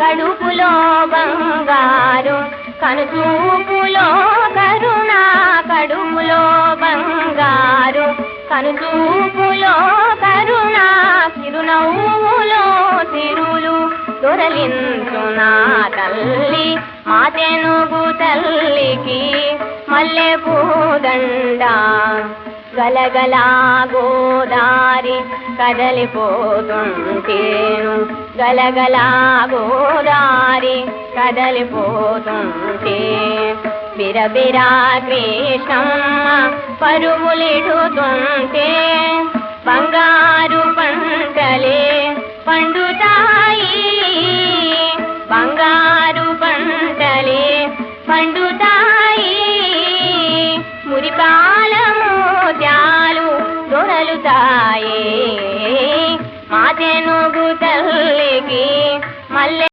కడుపులో బంగారు కనుచూపులో కరుణ, కడుపులో బంగారు కనుచూపులో కరుణ, చిరునవ్వులో సిరులు దొరలించు నా తల్లి, మా తెనుగు తల్లికి మల్లె పూదండ. గలగలా గోదారి కదలిపోతుంటేను, గలగలా గోదారి కదలిపోతుంటే, బిరబిరా కృష్ణమ్మ పరుగులిడుతుంటే, బంగారు పంటలే పండుతాయి, బంగారు పంటలే పండుతాయి, మురిపాల మోత్యాలు దొరలుతాయి, మా తెనుగు తల్లికి మల్లె